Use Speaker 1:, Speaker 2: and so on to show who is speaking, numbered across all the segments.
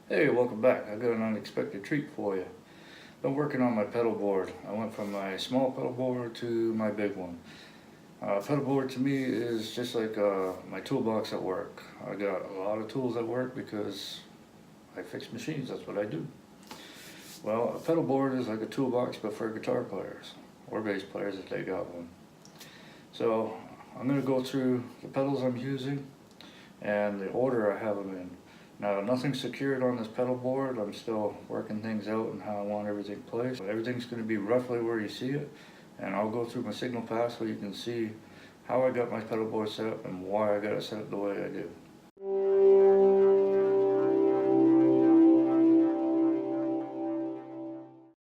Speaker 1: Hey, welcome back. I got an unexpected treat for you. Been working on my pedal board. I went from my small pedal board to my big one. Pedal board to me is just like my toolbox at work. I got a lot of tools at work because I fix machines, that's what I do. Well, a pedal board is like a toolbox but for guitar players or bass players if they got one. So I'm going to go through the pedals I'm using and the order I have them in. Now, nothing's secured on this pedal board. I'm still working things out and how I want everything placed. Everything's going to be roughly where you see it, and I'll go through my signal path so you can see how I got my pedal board set up and why I got it set up the way I do.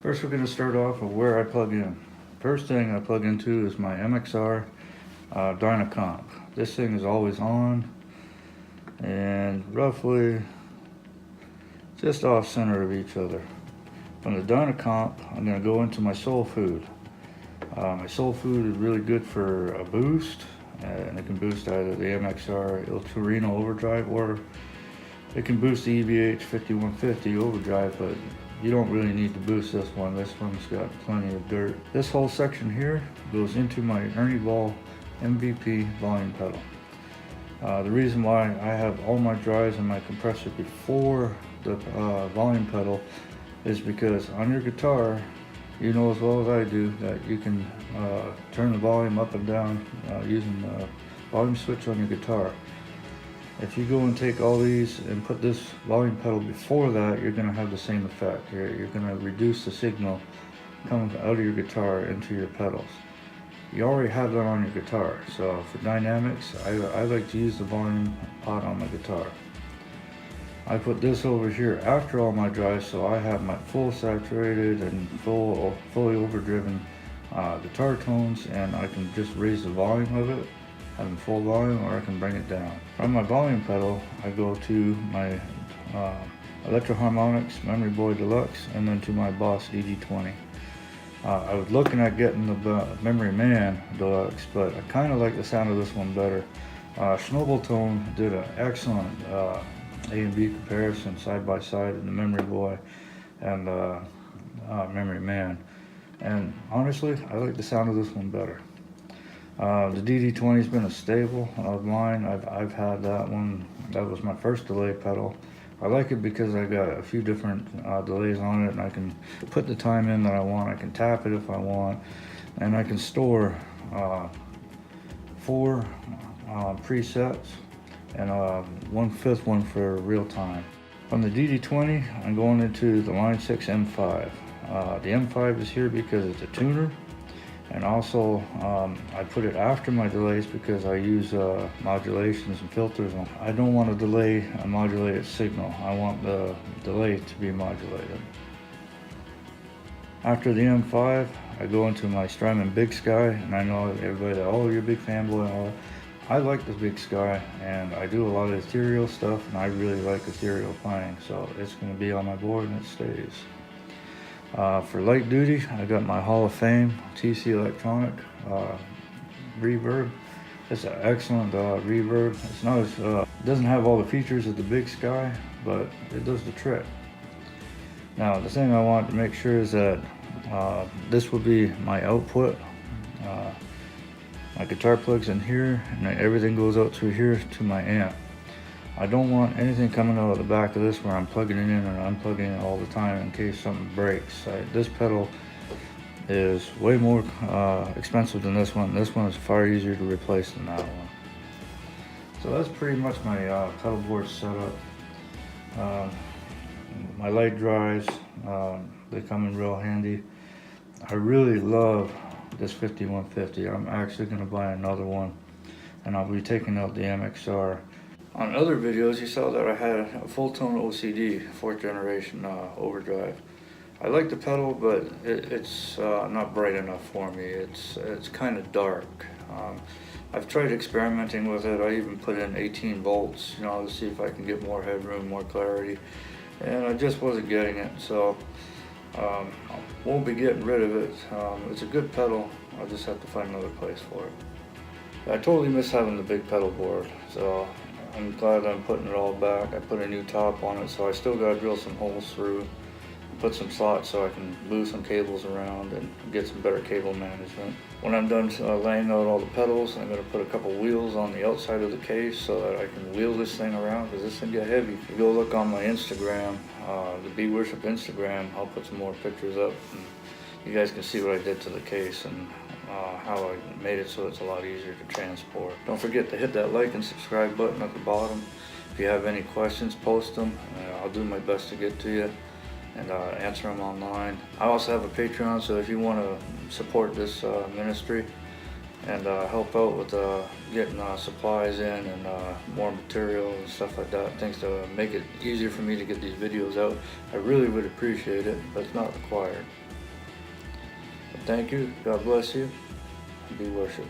Speaker 1: First, we're going to start off with where I plug in. First thing I plug into is my MXR Dynacomp. This thing is always on and roughly just off center of each other. From the Dynacomp, I'm going to go into my Soul Food. My Soul Food is really good for a boost, and it can boost either the MXR Il Torino overdrive or it can boost the EVH 5150 overdrive, but you don't really need to boost this one. This one's got plenty of dirt. This whole section here goes into my Ernie MVP volume pedal. The reason why I have all my drives and my compressor before the volume pedal is because on your guitar, you know as well as I do that you can turn the volume up and down using the volume switch on your guitar. If you go and take all these and put this volume pedal before that, you're going to have the same effect. You're going to reduce the signal coming out of your guitar into your pedals. You already have that on your guitar, so for dynamics, I like to use the volume pot on my guitar. I put this over here after all my drives, so I have my full saturated and fully overdriven guitar tones, and I can just raise the volume of it, having full volume, or I can bring it down. From my volume pedal, I go to my Electro Harmonix Memory Boy Deluxe, and then to my Boss DD20. I was looking at getting the Memory Man Deluxe, but I kind of like the sound of this one better. Schnobeltone did an excellent A and B comparison side by side in the Memory Boy and Memory Man, and honestly, I like the sound of this one better. The DD20 has been a staple of mine. I've had that one. That was my first delay pedal. I like it because I got a few different delays on it, and I can put the time in that I want. I can tap it if I want, and I can store 4 presets and 1/5 one for real time. From the DD20, I'm going into the Line 6 M5. The M5 is here because it's a tuner, and also I put it after my delays because I use modulations and filters. I don't want to delay a modulated signal. I want the delay to be modulated. After the M5, I go into my Strymon Big Sky, and I know everybody that, oh, you're a big fanboy and all that. I like the Big Sky, and I do a lot of ethereal stuff, and I really like ethereal playing, so it's going to be on my board and it stays. For light duty, I got my Hall of Fame TC Electronic Reverb. It's an excellent reverb. It's not as, it doesn't have all the features of the Big Sky, but it does the trick. Now, the thing I want to make sure is that this will be my output. My guitar plugs in here, and everything goes out through here to my amp. I don't want anything coming out of the back of this where I'm plugging it in and unplugging it all the time in case something breaks. This pedal is way more expensive than this one. This one is far easier to replace than that one. So that's pretty much my pedal board setup. My light drives, they come in real handy. I really love this 5150. I'm actually going to buy another one, and I'll be taking out the MXR. On other videos, you saw that I had a full tone OCD, 4th generation overdrive. I like the pedal, but it's not bright enough for me. It's kind of dark. I've tried experimenting with it. I even put in 18 volts, you know, to see if I can get more headroom, more clarity, and I just wasn't getting it. So won't be getting rid of it. It's a good pedal. I'll just have to find another place for it. I totally miss having the big pedal board. So I'm glad I'm putting it all back. I put a new top on it, so I still gotta drill some holes through, put some slots so I can move some cables around and get some better cable management. When I'm done laying out all the pedals, I'm gonna put a couple wheels on the outside of the case so that I can wheel this thing around, because this thing get heavy. If you go look on my Instagram, the BeWorship Instagram, I'll put some more pictures up, and you guys can see what I did to the case and how I made it so it's a lot easier to transport. Don't forget to hit that like and subscribe button at the bottom. If you have any questions, post them. I'll do my best to get to you and answer them online. I also have a Patreon, so if you want to support this ministry and help out with getting supplies in and more material and stuff like that, things to make it easier for me to get these videos out, I really would appreciate it, but it's not required. But thank you, God bless you, be worship.